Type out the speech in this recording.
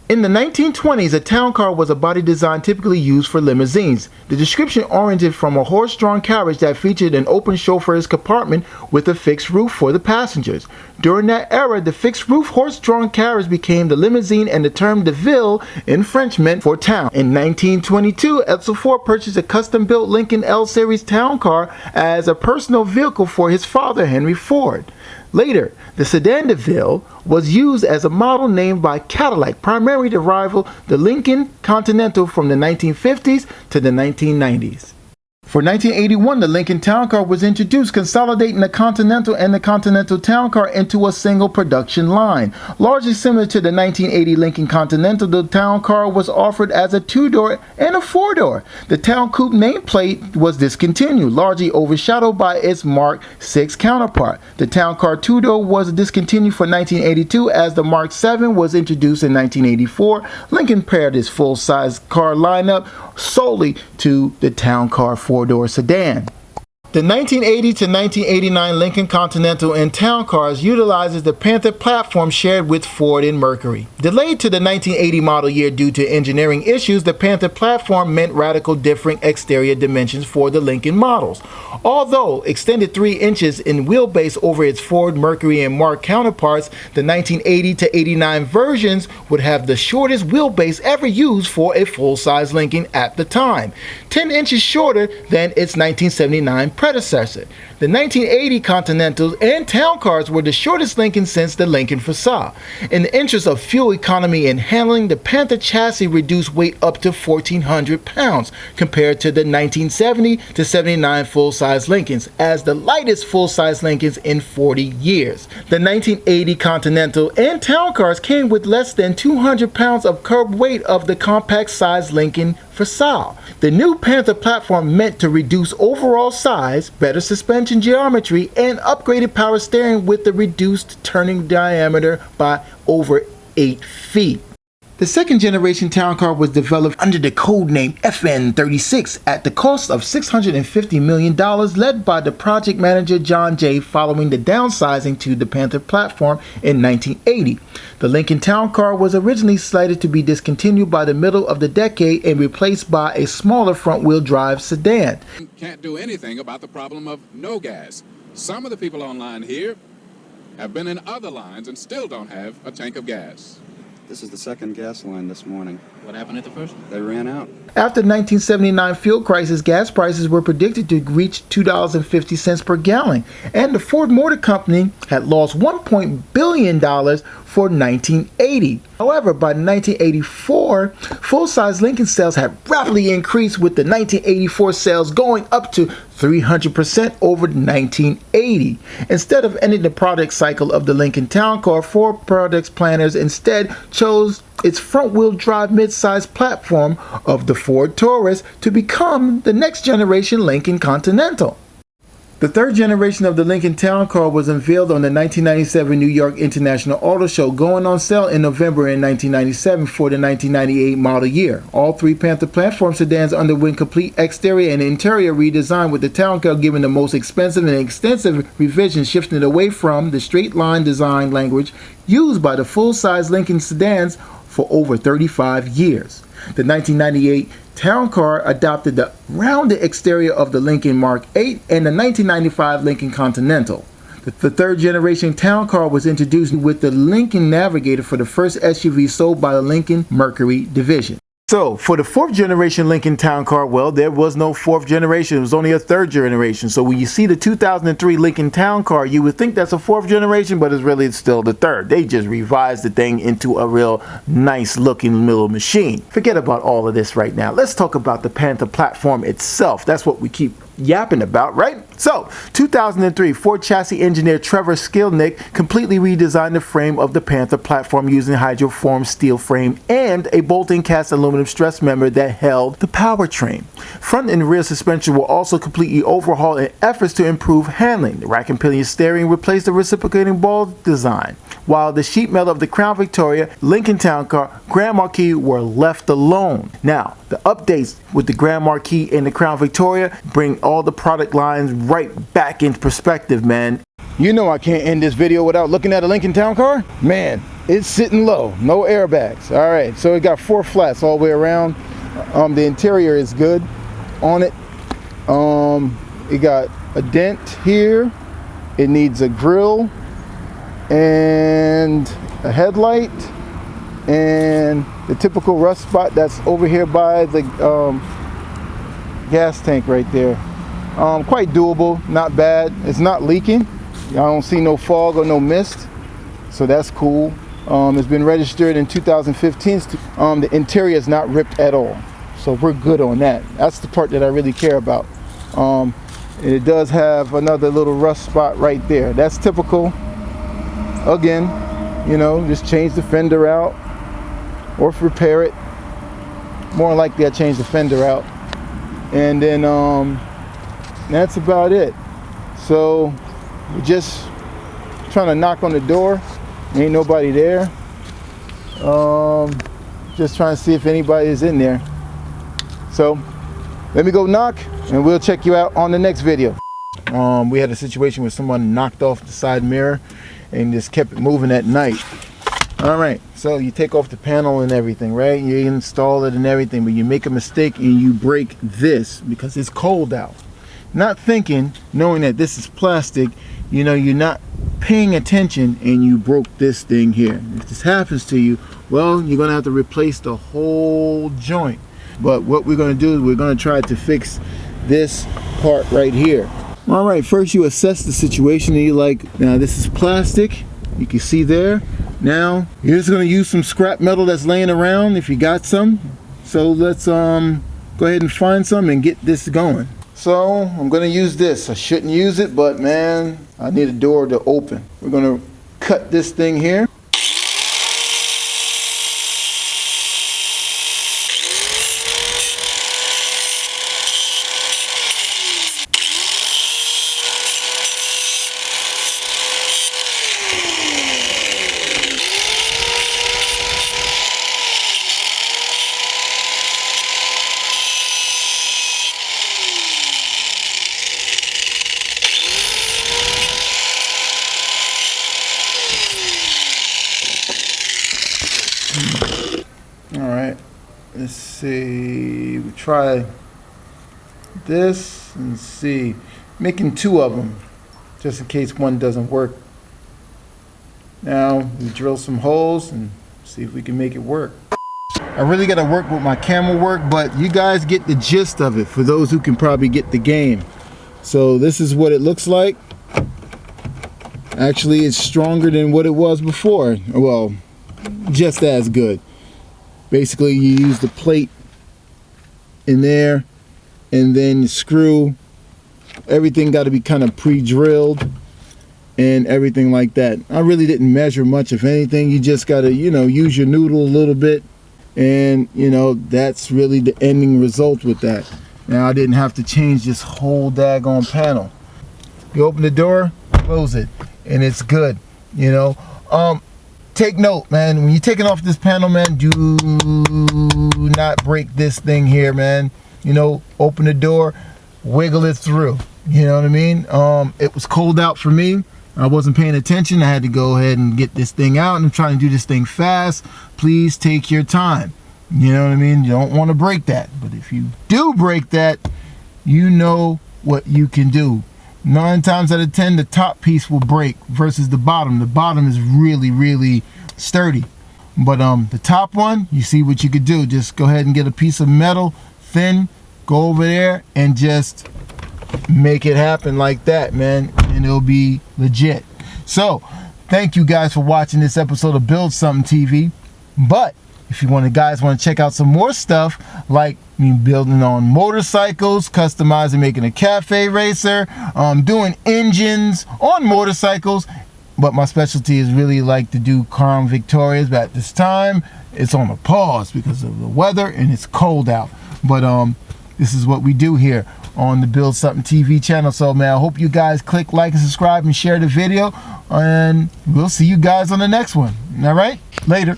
In the 1920s, a town car was a body design typically used for limousines. The description oriented from a horse-drawn carriage that featured an open chauffeur's compartment with a fixed roof for the passengers. During that era, the fixed-roof horse-drawn carriage became the limousine, and the term de ville in French meant for town. In 1922, Edsel Ford purchased a custom-built Lincoln L-Series town car as a personal vehicle for his father, Henry Ford. Later, the sedan de ville was used as a model named by Cadillac, primarily to rival the Lincoln Continental from the 1950s to the 1990s. For 1981, the Lincoln Towncar was introduced, consolidating the Continental and the Continental Towncar into a single production line. Largely similar to the 1980 Lincoln Continental, the Towncar was offered as a two-door and a four-door. The Town Coupe nameplate was discontinued, largely overshadowed by its Mark VI counterpart. The Towncar two-door was discontinued for 1982 as the Mark VII was introduced in 1984. Lincoln paired its full-size car lineup solely to the Towncar four-door sedan. The 1980 to 1989 Lincoln Continental and Town Cars utilizes the Panther platform shared with Ford and Mercury. Delayed to the 1980 model year due to engineering issues, the Panther platform meant radical different exterior dimensions for the Lincoln models. Although extended 3 inches in wheelbase over its Ford, Mercury, and Mark counterparts, the 1980 to 89 versions would have the shortest wheelbase ever used for a full-size Lincoln at the time, 10 inches shorter than its 1979 predecessor. The 1980 Continentals and Town Cars were the shortest Lincoln since the Lincoln Facade. In the interest of fuel economy and handling, the Panther chassis reduced weight up to 1,400 pounds compared to the 1970 to 79 full-size Lincolns, as the lightest full-size Lincolns in 40 years. The 1980 Continental and Town Cars came with less than 200 pounds of curb weight of the compact-sized Lincoln Facade. The new Panther platform meant to reduce overall size, better suspension geometry, and upgraded power steering with the reduced turning diameter by over 8 feet. The second generation Town Car was developed under the code name FN36 at the cost of $650 million, led by the project manager John Jay following the downsizing to the Panther platform in 1980. The Lincoln Town Car was originally slated to be discontinued by the middle of the decade and replaced by a smaller front-wheel drive sedan. Can't do anything about the problem of no gas. Some of the people online here have been in other lines and still don't have a tank of gas. This is the second gas line this morning. What happened at the first? They ran out. After the 1979 fuel crisis, gas prices were predicted to reach $2.50 per gallon, and the Ford Motor Company had lost $1 billion for 1980. However, by 1984, full-size Lincoln sales had rapidly increased, with the 1984 sales going up to 300% over 1980. Instead of ending the product cycle of the Lincoln Town Car, Ford product planners instead chose its front-wheel drive mid-size platform of the Ford Taurus to become the next generation Lincoln Continental. The third generation of the Lincoln Town Car was unveiled on the 1997 New York International Auto Show, going on sale in November in 1997 for the 1998 model year. All 3 Panther platform sedans underwent complete exterior and interior redesign, with the Town Car given the most expensive and extensive revisions, shifting away from the straight line design language used by the full-size Lincoln sedans for over 35 years. The 1998 Town Car adopted the rounded exterior of the Lincoln Mark VIII and the 1995 Lincoln Continental. The third generation Town Car was introduced with the Lincoln Navigator for the first SUV sold by the Lincoln Mercury division. So, for the 4th generation Lincoln Town Car, well, there was no 4th generation. It was only a 3rd generation. So when you see the 2003 Lincoln Town Car, you would think that's a 4th generation, but it's still the 3rd. They just revised the thing into a real nice looking little machine. Forget about all of this right now. Let's talk about the Panther platform itself. That's what we keep yapping about, right? So, 2003, Ford chassis engineer Trevor Skilnick completely redesigned the frame of the Panther platform using hydroformed steel frame and a bolt-in cast aluminum stress member that held the powertrain. Front and rear suspension were also completely overhauled in efforts to improve handling. The rack and pinion steering replaced the reciprocating ball design, while the sheet metal of the Crown Victoria, Lincoln Town Car, Grand Marquis were left alone. Now, the updates with the Grand Marquis and the Crown Victoria bring all the product lines right back into perspective, man. You know I can't end this video without looking at a Lincoln Town Car. Man, it's sitting low, no airbags. All right, so it got 4 flats all the way around. The interior is good on it. It got a dent here. It needs a grill and a headlight and the typical rust spot that's over here by the gas tank right there. Quite doable, not bad. It's not leaking. I don't see no fog or no mist, so that's cool. It's been registered in 2015. The interior is not ripped at all, so we're good on that. That's the part that I really care about. It does have another little rust spot right there. That's typical. Again, you know, just change the fender out or repair it. More likely I change the fender out, and then that's about it. So we're just trying to knock on the door. Ain't nobody there. Just trying to see if anybody is in there. So let me go knock and we'll check you out on the next video. We had a situation where someone knocked off the side mirror and just kept it moving at night. All right, so you take off the panel and everything, right? You install it and everything, but you make a mistake and you break this because it's cold out. Not thinking, knowing that this is plastic, you know, you're not paying attention and you broke this thing here. If this happens to you, well, you're gonna have to replace the whole joint. But what we're gonna do is we're gonna try to fix this part right here. All right, first you assess the situation and you're like, now this is plastic, you can see there. Now you're just gonna use some scrap metal that's laying around if you got some. So let's go ahead and find some and get this going. So I'm gonna use this. I shouldn't use it, but man, I need a door to open. We're gonna cut this thing here. Alright, let's see, we try this and see, making 2 of them just in case one doesn't work. Now we drill some holes and see if we can make it work. I really got to work with my camera work, but you guys get the gist of it for those who can probably get the game. So this is what it looks like. Actually, it's stronger than what it was before. Well, just as good. Basically, you use the plate in there and then the screw. Everything got to be kind of pre-drilled and everything like that. I really didn't measure much of anything. You just got to, you know, use your noodle a little bit, and you know, that's really the ending result with that. Now I didn't have to change this whole daggone panel. You open the door, close it, and it's good, you know. Take note, man, when you're taking off this panel, man, do not break this thing here, man. You know, open the door, wiggle it through. You know what I mean? It was cold out for me. I wasn't paying attention. I had to go ahead and get this thing out, and I'm trying to do this thing fast. Please take your time. You know what I mean? You don't want to break that. But if you do break that, you know what you can do. 9 times out of 10, the top piece will break versus the bottom. The bottom is really, really sturdy. But the top one, you see what you could do. Just go ahead and get a piece of metal, thin, go over there and just make it happen like that, man. And it'll be legit. So, thank you guys for watching this episode of Build Something TV. But if you guys want to check out some more stuff, like me building on motorcycles, customizing, making a cafe racer, doing engines on motorcycles. But my specialty is really like to do Crown Victorias, but at this time it's on a pause because of the weather and it's cold out. But this is what we do here on the Build Something TV channel. So man, I hope you guys click like and subscribe and share the video, and we'll see you guys on the next one. All right, later.